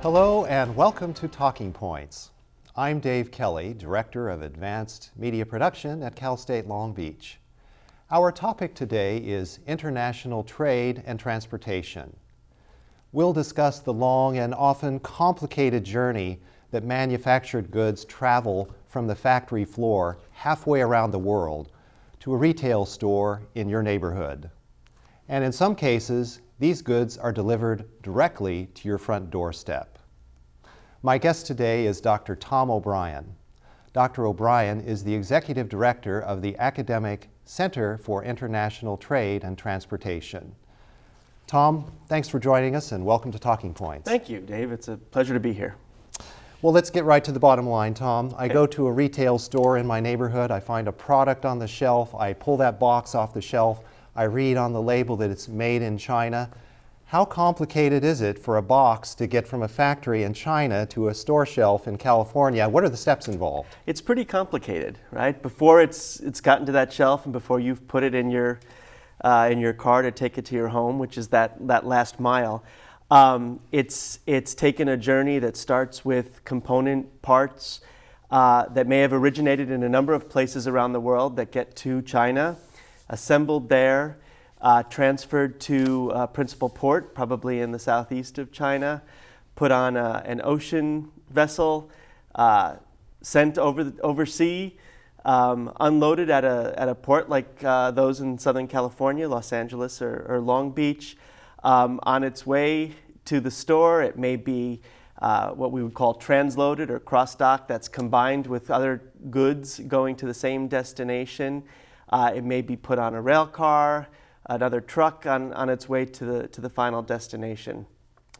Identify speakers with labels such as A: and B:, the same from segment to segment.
A: Hello and welcome to Talking Points. I'm Dave Kelly, Director of Advanced Media Production at Cal State Long Beach. Our topic today is international trade and transportation. We'll discuss the long and often complicated journey that manufactured goods travel from the factory floor halfway around the world to a retail store in your neighborhood. And in some cases, these goods are delivered directly to your front doorstep. My guest today is Dr. Tom O'Brien. Dr. O'Brien is the Executive Director of the Academic Center for International Trade and Transportation. Tom, thanks for joining us and welcome to Talking Points.
B: Thank you, Dave. It's a pleasure to be here.
A: Well, let's get right to the bottom line, Tom. I go to a retail store in my neighborhood, I find a product on the shelf, I pull that box off the shelf, I read on the label that it's made in China. How complicated is it for a box to get from a factory in China to a store shelf in California? What are the steps involved?
B: It's pretty complicated, right? Before it's gotten to that shelf and before you've put it in your car to take it to your home, which is that last mile, it's taken a journey that starts with component parts that may have originated in a number of places around the world that get to China, assembled there, transferred to a principal port, probably in the southeast of China, put on an ocean vessel, sent overseas, unloaded at a port like those in Southern California, Los Angeles or Long Beach. On its way to the store, it may be what we would call transloaded or cross-docked, that's combined with other goods going to the same destination. It may be put on a rail car, another truck on its way to the final destination.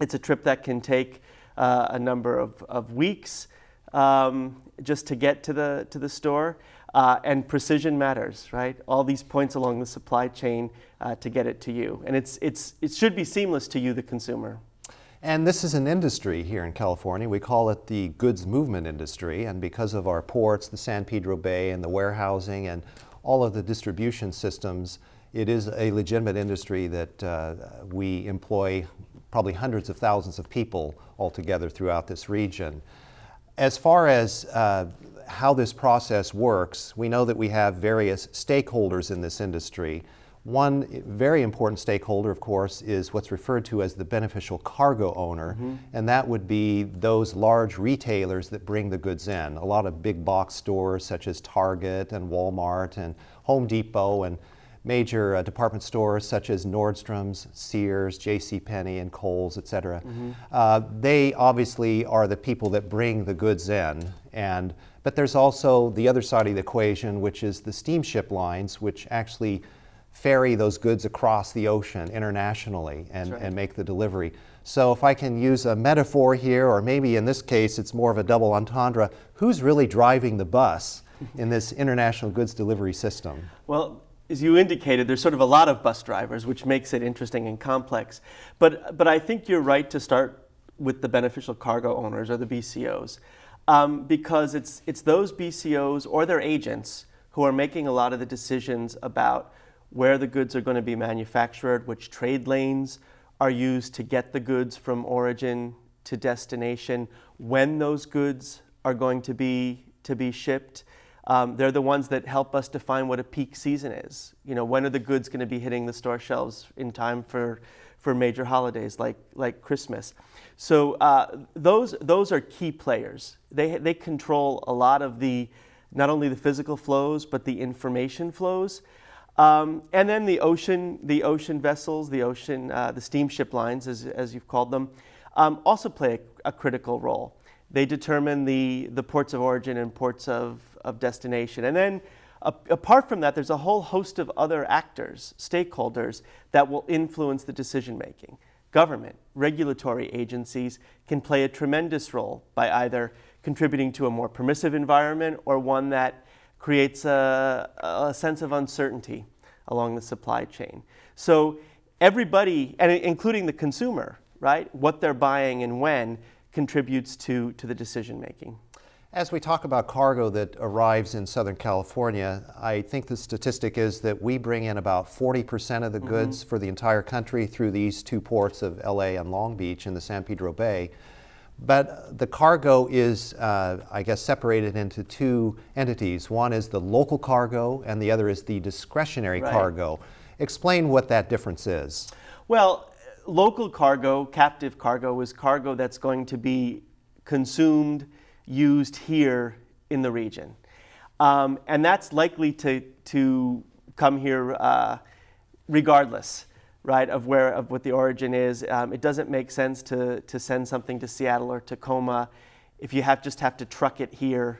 B: It's a trip that can take a number of weeks just to get to the store, and precision matters, right? All these points along the supply chain to get it to you, and it should be seamless to you, the consumer.
A: And this is an industry here in California. We call it the goods movement industry, and because of our ports, the San Pedro Bay and the warehousing and all of the distribution systems, it is a legitimate industry that we employ probably hundreds of thousands of people altogether throughout this region. As far as how this process works, we know that we have various stakeholders in this industry. One very important stakeholder, of course, is what's referred to as the beneficial cargo owner, and that would be those large retailers that bring the goods in. A lot of big box stores such as Target and Walmart and Home Depot, and major department stores such as Nordstrom's, Sears, JCPenney, and Kohl's, etc. They obviously are the people that bring the goods in, but there's also the other side of the equation, which is the steamship lines, which actually ferry those goods across the ocean internationally and make the delivery. So if I can use a metaphor here, or maybe in this case it's more of a double entendre, who's really driving the bus in this international goods delivery system?
B: Well, as you indicated, there's sort of a lot of bus drivers, which makes it interesting and complex. But I think you're right to start with the beneficial cargo owners, or the BCOs, because it's those BCOs or their agents who are making a lot of the decisions about where the goods are going to be manufactured, which trade lanes are used to get the goods from origin to destination, when those goods are going to be shipped. They're the ones that help us define what a peak season is. You know, when are the goods going to be hitting the store shelves in time for major holidays like Christmas? So those are key players. They control a lot of not only the physical flows, but the information flows. And then the ocean vessels, the steamship lines, as you've called them, also play a critical role. They determine the ports of origin and ports of destination. And then apart from that, there's a whole host of other actors, stakeholders, that will influence the decision making. Government, regulatory agencies can play a tremendous role by either contributing to a more permissive environment or one that creates a sense of uncertainty along the supply chain. So everybody, and including the consumer, right, what they're buying and when, contributes to the decision making.
A: As we talk about cargo that arrives in Southern California, I think the statistic is that we bring in about 40% of the goods for the entire country through these two ports of LA and Long Beach in the San Pedro Bay. But the cargo is, I guess, separated into two entities. One is the local cargo, and the other is the discretionary
B: Right.
A: cargo. Explain what that difference is.
B: Well, local cargo, captive cargo, is cargo that's going to be consumed, used here in the region. And that's likely to come here regardless, right, of what the origin is. It doesn't make sense to send something to Seattle or Tacoma if you just have to truck it here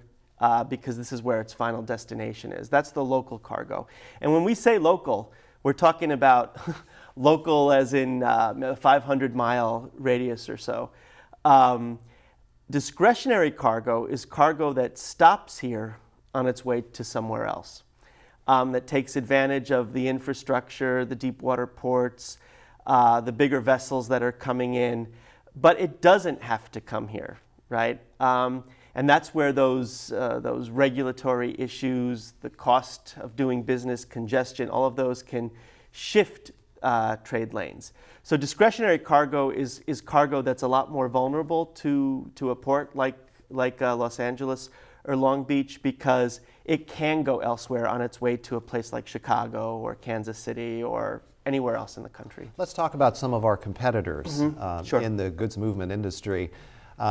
B: because this is where its final destination is. That's the local cargo. And when we say local, we're talking about local as in a 500-mile radius or so. Discretionary cargo is cargo that stops here on its way to somewhere else, that takes advantage of the infrastructure, the deep water ports, the bigger vessels that are coming in, but it doesn't have to come here, right? And that's where those regulatory issues, the cost of doing business, congestion, all of those can shift trade lanes. So discretionary cargo is cargo that's a lot more vulnerable to a port like Los Angeles or Long Beach because it can go elsewhere on its way to a place like Chicago or Kansas City or anywhere else in the country.
A: Let's talk about some of our competitors
B: Sure.
A: in the goods movement industry.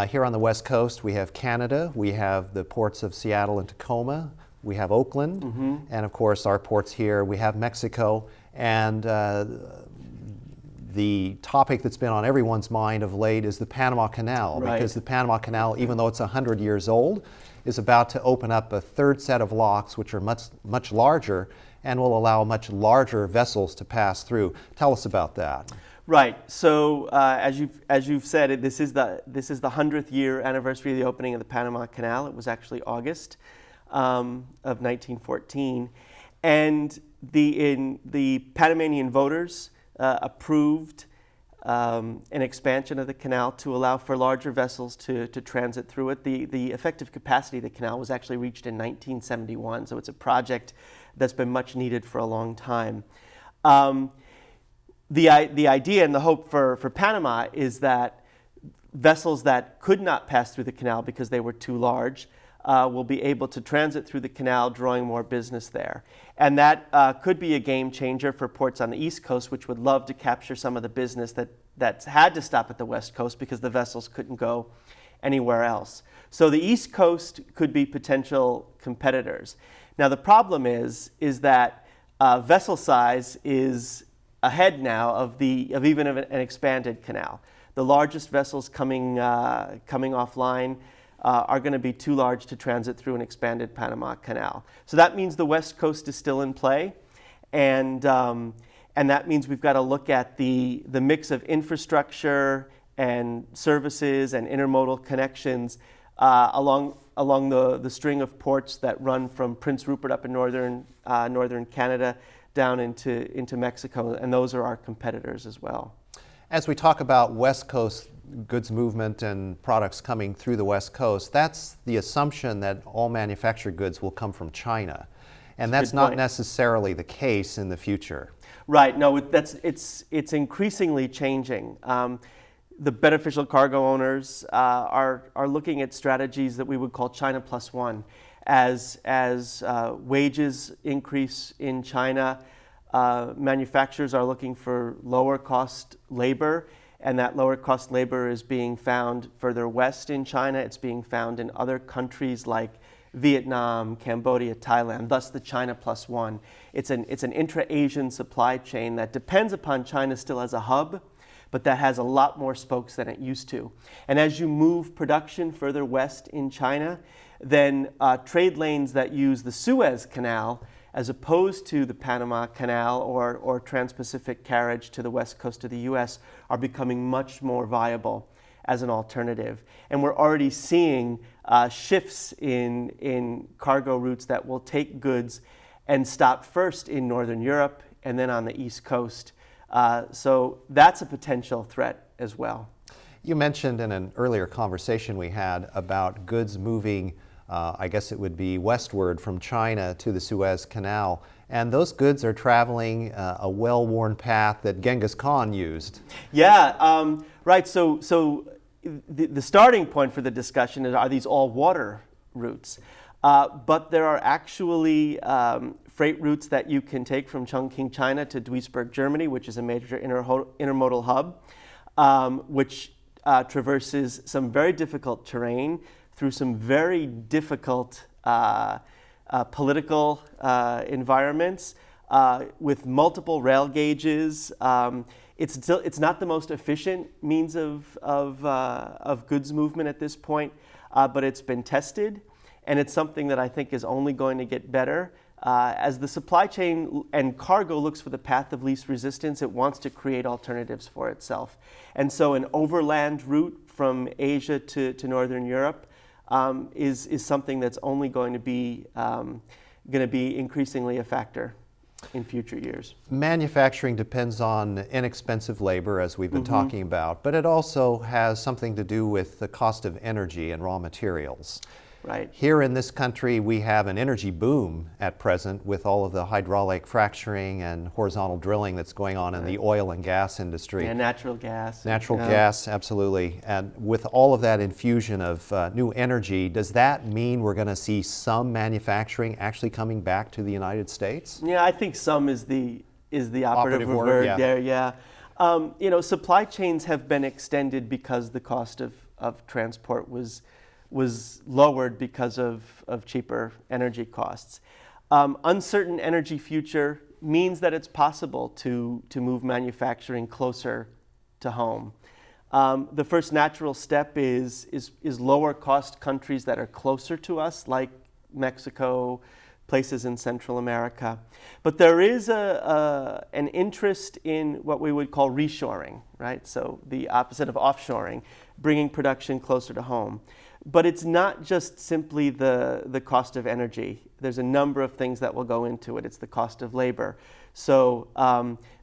A: Here on the West Coast, we have Canada, we have the ports of Seattle and Tacoma, we have Oakland, and of course our ports here, we have Mexico, and the topic that's been on everyone's mind of late is the Panama Canal,
B: Right.
A: because the Panama Canal, even though it's 100 years old, is about to open up a third set of locks, which are much larger and will allow much larger vessels to pass through. Tell us about that.
B: Right. So as you've said, this is the 100th year anniversary of the opening of the Panama Canal. It was actually August of 1914, and the Panamanian voters approved an expansion of the canal to allow for larger vessels to transit through it. The effective capacity of the canal was actually reached in 1971, so it's a project that's been much needed for a long time. The idea and the hope for Panama is that vessels that could not pass through the canal because they were too large will be able to transit through the canal, drawing more business there. And that could be a game changer for ports on the East Coast, which would love to capture some of the business that had to stop at the West Coast because the vessels couldn't go anywhere else. So the East Coast could be potential competitors. Now the problem is that vessel size is ahead now of even an expanded canal. The largest vessels coming offline are going to be too large to transit through an expanded Panama Canal. So that means the West Coast is still in play, and that means we've got to look at the mix of infrastructure and services and intermodal connections along the string of ports that run from Prince Rupert up in northern Canada down into Mexico, and those are our competitors as well.
A: As we talk about West Coast goods movement and products coming through the West Coast, that's the assumption that all manufactured goods will come from China. And that's not necessarily the case in the future.
B: Right. No, it's increasingly changing. The beneficial cargo owners are looking at strategies that we would call China Plus One. As wages increase in China, manufacturers are looking for lower cost labor, and that lower cost labor is being found further west in China. It's being found in other countries like Vietnam, Cambodia, Thailand, thus the China Plus One. It's an intra-Asian supply chain that depends upon China still as a hub, but that has a lot more spokes than it used to. And as you move production further west in China, then trade lanes that use the Suez Canal as opposed to the Panama Canal or Trans-Pacific carriage to the west coast of the US are becoming much more viable as an alternative. And we're already seeing shifts in cargo routes that will take goods and stop first in Northern Europe and then on the East Coast. So that's a potential threat as well.
A: You mentioned in an earlier conversation we had about goods moving, I guess it would be westward from China to the Suez Canal, and those goods are traveling a well-worn path that Genghis Khan used.
B: Yeah, right. So the starting point for the discussion is, are these all water routes? But there are actually freight routes that you can take from Chongqing, China to Duisburg, Germany, which is a major intermodal hub, which traverses some very difficult terrain through some very difficult political environments with multiple rail gauges. It's not the most efficient means of goods movement at this point, but it's been tested, and it's something that I think is only going to get better. As the supply chain and cargo looks for the path of least resistance, it wants to create alternatives for itself. And so an overland route from Asia to Northern Europe is something that's only going to be increasingly a factor in future years.
A: Manufacturing depends on inexpensive labor, as we've been talking about, but it also has something to do with the cost of energy and raw materials.
B: Right.
A: Here in this country, we have an energy boom at present with all of the hydraulic fracturing and horizontal drilling that's going on in the oil and gas industry.
B: And natural gas.
A: Natural gas, absolutely. And with all of that infusion of new energy, does that mean we're going to see some manufacturing actually coming back to the United States?
B: Yeah, I think some is the operative word there. Yeah. You know, supply chains have been extended because the cost of transport was lowered because of cheaper energy costs. Uncertain energy future means that it's possible to move manufacturing closer to home. The first natural step is lower cost countries that are closer to us, like Mexico, places in Central America. But there is an interest in what we would call reshoring, right? So the opposite of offshoring, bringing production closer to home. But it's not just simply the cost of energy. There's a number of things that will go into it. It's the cost of labor. So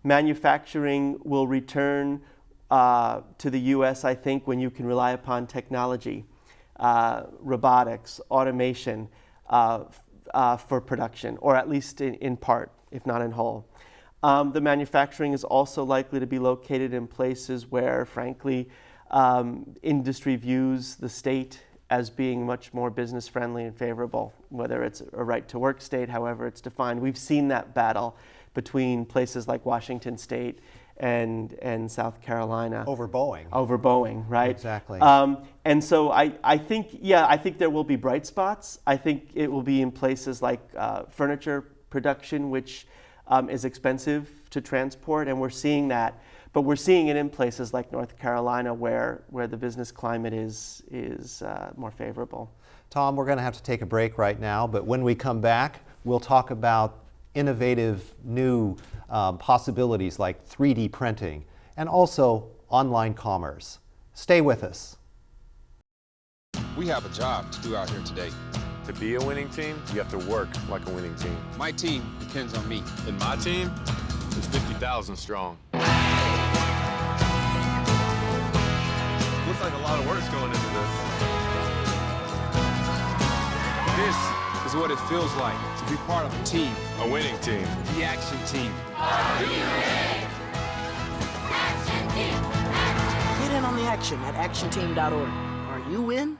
B: manufacturing will return to the US, I think, when you can rely upon technology, robotics, automation for production, or at least in part, if not in whole. The manufacturing is also likely to be located in places where, frankly, industry views the state as being much more business friendly and favorable, whether it's a right to work state, however it's defined. We've seen that battle between places like Washington State and South Carolina.
A: Over Boeing.
B: Over Boeing, right?
A: Exactly.
B: And so I think there will be bright spots. I think it will be in places like furniture production, which is expensive to transport, and we're seeing that. But we're seeing it in places like North Carolina where the business climate is more favorable.
A: Tom, we're going to have to take a break right now, but when we come back, we'll talk about innovative new possibilities like 3D printing and also online commerce. Stay with us.
C: We have a job to do out here today.
D: To be a winning team, you have to work like a winning team.
C: My team depends on me.
D: And my team is 50,000 strong. Looks like a lot of work's going into this.
C: This is what it feels like to be part of a team.
D: A winning team.
C: The Action Team.
E: Get in on the action at actionteam.org. Are you in?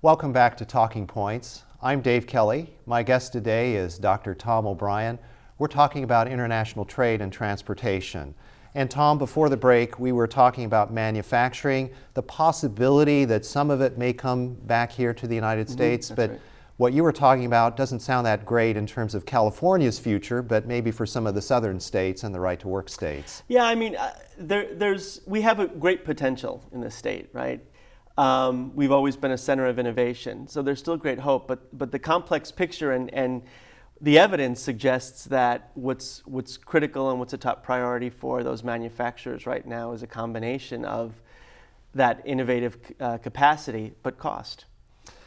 A: Welcome back to Talking Points. I'm Dave Kelly. My guest today is Dr. Tom O'Brien. We're talking about international trade and transportation. And Tom, before the break, we were talking about manufacturing, the possibility that some of it may come back here to the United States, but
B: right.
A: What you were talking about doesn't sound that great in terms of California's future, but maybe for some of the southern states and the right to work states.
B: Yeah, I mean, we have a great potential in this state, right? We've always been a center of innovation, so there's still great hope, but the complex picture and the evidence suggests that what's critical and what's a top priority for those manufacturers right now is a combination of that innovative capacity, but cost.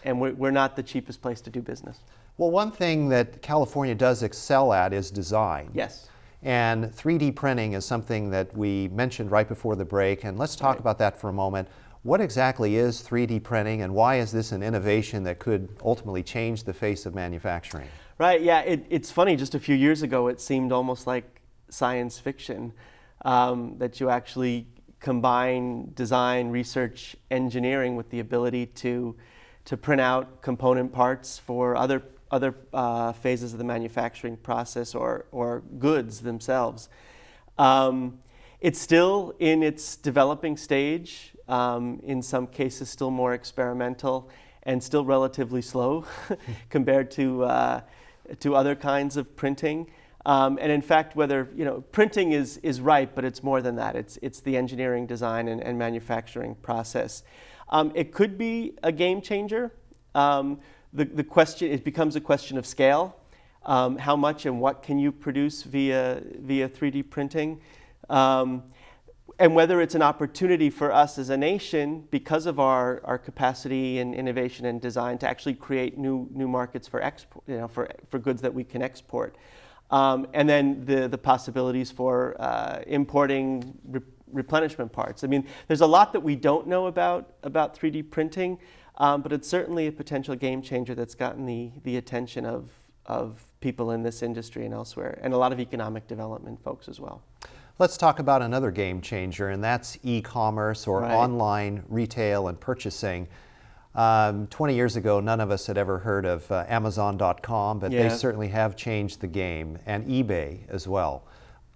B: And we're not the cheapest place to do business.
A: Well, one thing that California does excel at is design.
B: Yes.
A: And 3D printing is something that we mentioned right before the break, and let's talk about that for a moment. What exactly is 3D printing, and why is this an innovation that could ultimately change the face of manufacturing?
B: Right, yeah, it's funny, just a few years ago it seemed almost like science fiction, that you actually combine design, research, engineering with the ability to print out component parts for other phases of the manufacturing process or goods themselves. It's still in its developing stage, in some cases still more experimental and still relatively slow compared to other kinds of printing. And in fact, whether, printing is right, but it's more than that. It's the engineering, design, and manufacturing process. It could be a game changer. The question, it becomes a question of scale. How much and what can you produce via 3D printing? And whether it's an opportunity for us as a nation, because of our capacity and innovation and design, to actually create new markets for export, for goods that we can export. And then the possibilities for importing replenishment parts. I mean, there's a lot that we don't know about 3D printing, but it's certainly a potential game changer that's gotten the attention of people in this industry and elsewhere, and a lot of economic development folks as well.
A: Let's talk about another game changer, and that's e-commerce or
B: Right.
A: online retail and purchasing. 20 years ago, none of us had ever heard of Amazon.com, but they
B: Yeah.
A: certainly have changed the game, and eBay as well.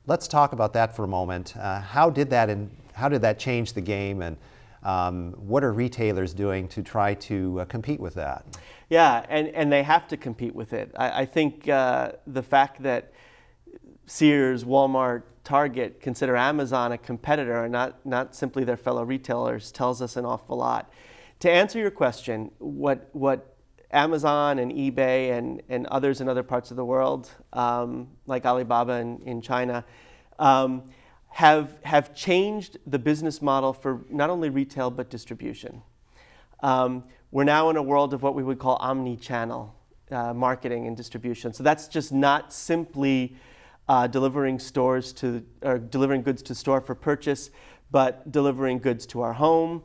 A: Let's talk about that for a moment. How did that change the game, and what are retailers doing to try to compete with that?
B: Yeah, and they have to compete with it. I think the fact that Sears, Walmart, Target consider Amazon a competitor and not simply their fellow retailers tells us an awful lot. To answer your question, what Amazon and eBay and others in other parts of the world, like Alibaba in China, have changed the business model for not only retail but distribution. We're now in a world of what we would call omni-channel marketing and distribution. So that's just not simply delivering goods to store for purchase, but delivering goods to our home,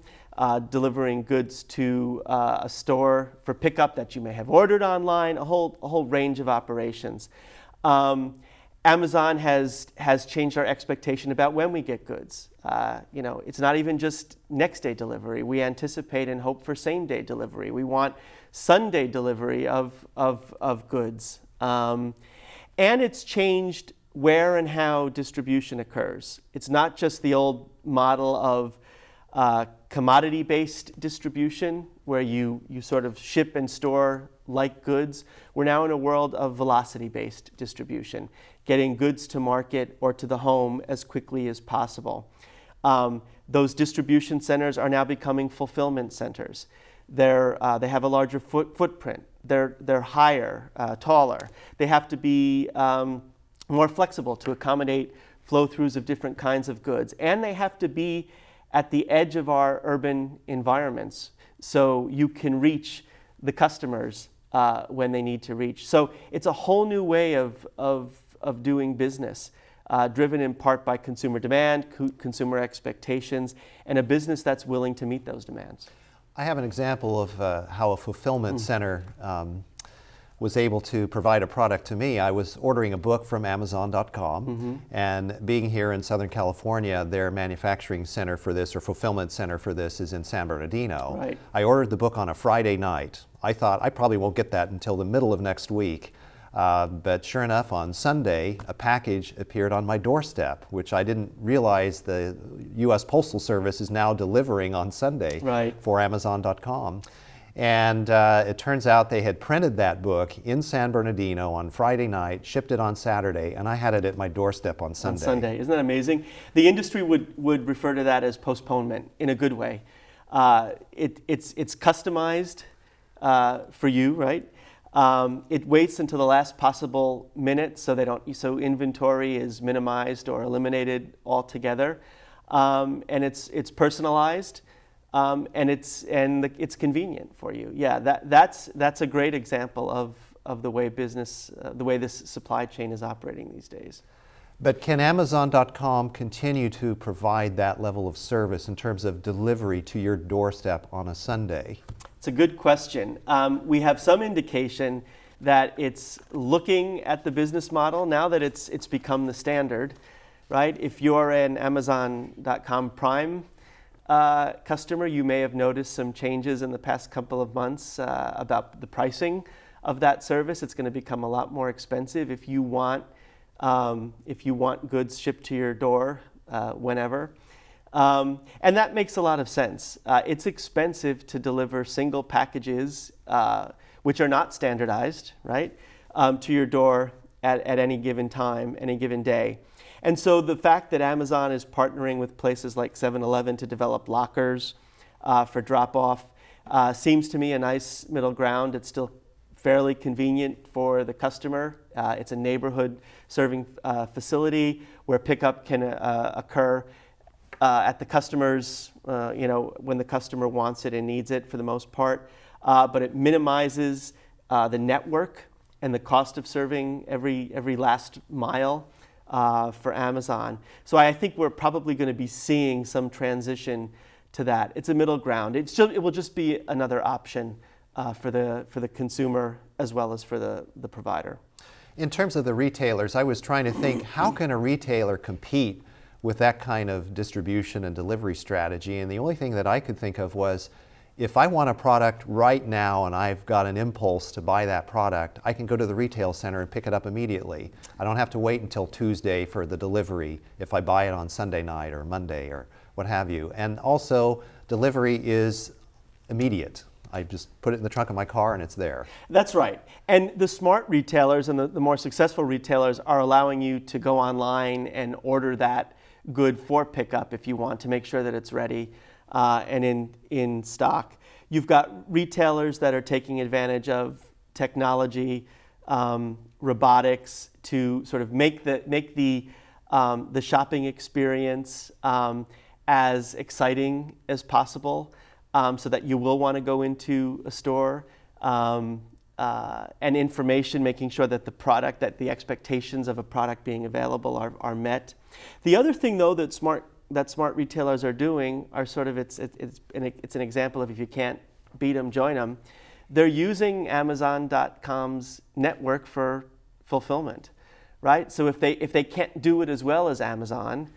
B: delivering goods to a store for pickup that you may have ordered online, a whole range of operations. Amazon has changed our expectation about when we get goods. It's not even just next day delivery. We anticipate and hope for same day delivery. We want Sunday delivery of goods. And it's changed where and how distribution occurs. It's not just the old model of commodity-based distribution where you sort of ship and store like goods. We're now in a world of velocity-based distribution, getting goods to market or to the home as quickly as possible. Those distribution centers are now becoming fulfillment centers. They have a larger footprint. They're higher, taller. They have to be more flexible to accommodate flow-throughs of different kinds of goods. And they have to be at the edge of our urban environments so you can reach the customers when they need to reach. So it's a whole new way of doing business, driven in part by consumer demand, consumer expectations, and a business that's willing to meet those demands.
A: I have an example of how a fulfillment center was able to provide a product to me. I was ordering a book from Amazon.com, and being here in Southern California, their manufacturing center for this, or fulfillment center for this, is in San Bernardino.
B: Right.
A: I ordered the book on a Friday night. I thought I probably won't get that until the middle of next week. But sure enough, on Sunday, a package appeared on my doorstep, which I didn't realize the U.S. Postal Service is now delivering on Sunday
B: Right.
A: for Amazon.com. And it turns out they had printed that book in San Bernardino on Friday night, shipped it on Saturday, and I had it at my doorstep on Sunday.
B: On Sunday. Isn't that amazing? The industry would refer to that as postponement in a good way. It's customized for you, right? It waits until the last possible minute so inventory is minimized or eliminated altogether. And it's personalized. And it's convenient for you. Yeah, that's a great example of the way the way this supply chain is operating these days.
A: But can Amazon.com continue to provide that level of service in terms of delivery to your doorstep on a Sunday?
B: It's a good question. We have some indication that it's looking at the business model now that it's become the standard. right? If you're an Amazon.com Prime customer, you may have noticed some changes in the past couple of months about the pricing of that service. It's going to become a lot more expensive if you want goods shipped to your door whenever. And that makes a lot of sense. It's expensive to deliver single packages, which are not standardized, right, to your door at any given time, any given day. And so the fact that Amazon is partnering with places like 7-Eleven to develop lockers for drop-off seems to me a nice middle ground. It's still fairly convenient for the customer. It's a neighborhood serving facility where pickup can occur at the customer's, when the customer wants it and needs it for the most part. But it minimizes the network and the cost of serving every last mile for Amazon. So I think we're probably going to be seeing some transition to that. It's a middle ground. It will just be another option for the consumer as well as for the provider.
A: In terms of the retailers, I was trying to think, how can a retailer compete with that kind of distribution and delivery strategy? And the only thing that I could think of was, if I want a product right now and I've got an impulse to buy that product, I can go to the retail center and pick it up immediately. I don't have to wait until Tuesday for the delivery if I buy it on Sunday night or Monday or what have you. And also, delivery is immediate. I just put it in the trunk of my car and it's there.
B: That's right. And the smart retailers and the more successful retailers are allowing you to go online and order that good for pickup if you want, to make sure that it's ready and in stock. You've got retailers that are taking advantage of technology, robotics, to sort of make the shopping experience as exciting as possible, so that you will want to go into a store. And information, making sure that the expectations of a product being available are met. The other thing, though, that smart retailers are doing are sort of it's an example of, if you can't beat them, join them. They're using Amazon.com's network for fulfillment, right? So if they can't do it as well as Amazon,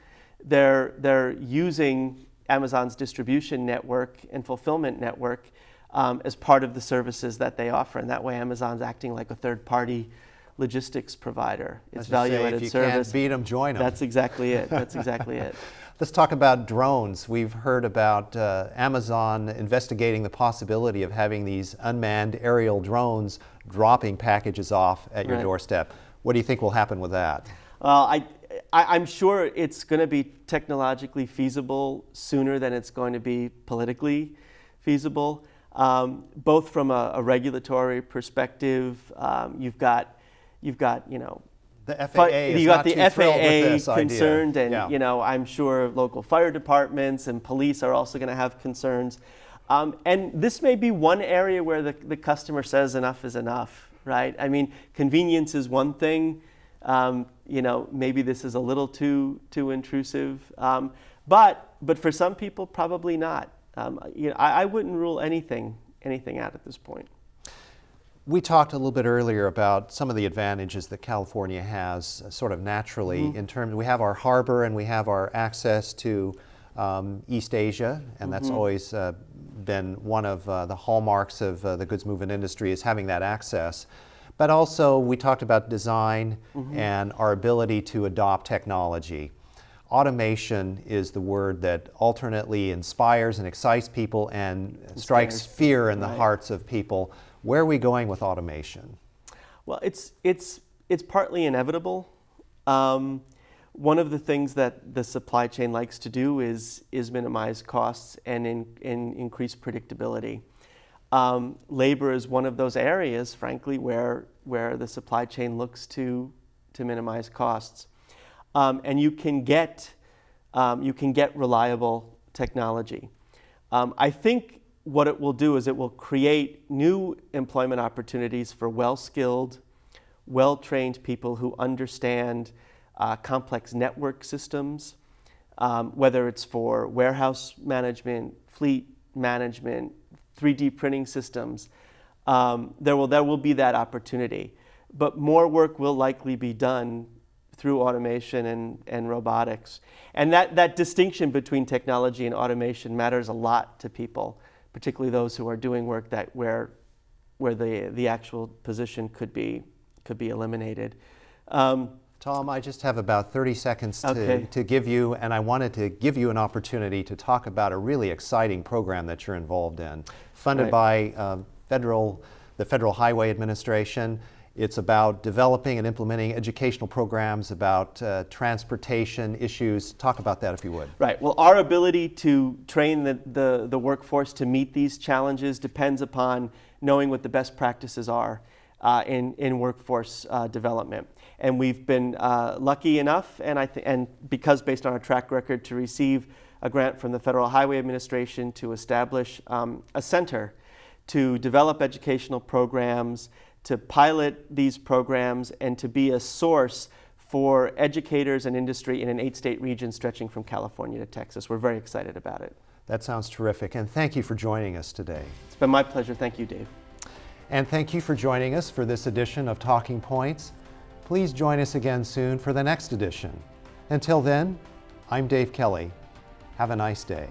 B: they're using Amazon's distribution network and fulfillment network as part of the services that they offer. And that way Amazon's acting like a third-party logistics provider. It's value-added service.
A: If you can't beat them, join them.
B: That's exactly it. That's exactly it.
A: Let's talk about drones. We've heard about Amazon investigating the possibility of having these unmanned aerial drones dropping packages off at your doorstep. What do you think will happen with that?
B: Well, I'm sure it's going to be technologically feasible sooner than it's going to be politically feasible. Both from a regulatory perspective, you've got
A: the FAA is not too thrilled with this
B: concerned,
A: idea.
B: and I'm sure local fire departments and police are also going to have concerns. And this may be one area where the customer says enough is enough, right? I mean, convenience is one thing. Maybe this is a little too intrusive, but for some people, probably not. I wouldn't rule anything out at this point.
A: We talked a little bit earlier about some of the advantages that California has sort of naturally in terms, we have our harbor and we have our access to East Asia, and that's always been one of the hallmarks of the goods movement industry, is having that access. But also we talked about design and our ability to adopt technology. Automation is the word that alternately inspires and excites people and strikes fear in the hearts of people. Where are we going with automation?
B: Well, it's partly inevitable. One of the things that the supply chain likes to do is minimize costs and increase predictability. Labor is one of those areas, frankly, where the supply chain looks to minimize costs. And you can get reliable technology. I think what it will do is it will create new employment opportunities for well-skilled, well-trained people who understand complex network systems, whether it's for warehouse management, fleet management, 3D printing systems. There will be that opportunity. But more work will likely be done through automation and robotics. And that distinction between technology and automation matters a lot to people, particularly those who are doing work where the actual position could be eliminated.
A: Tom, I just have about 30 seconds
B: Okay.
A: to give you, and I wanted to give you an opportunity to talk about a really exciting program that you're involved in, funded by the Federal Highway Administration. It's about developing and implementing educational programs about transportation issues. Talk about that if you would.
B: Right. Well, our ability to train the workforce to meet these challenges depends upon knowing what the best practices are in workforce development. And we've been lucky enough, and because based on our track record, to receive a grant from the Federal Highway Administration to establish a center to develop educational programs, to pilot these programs, and to be a source for educators and industry in an 8-state region stretching from California to Texas. We're very excited about it.
A: That sounds terrific, and thank you for joining us today.
B: It's been my pleasure. Thank you, Dave.
A: And thank you for joining us for this edition of Talking Points. Please join us again soon for the next edition. Until then, I'm Dave Kelly. Have a nice day.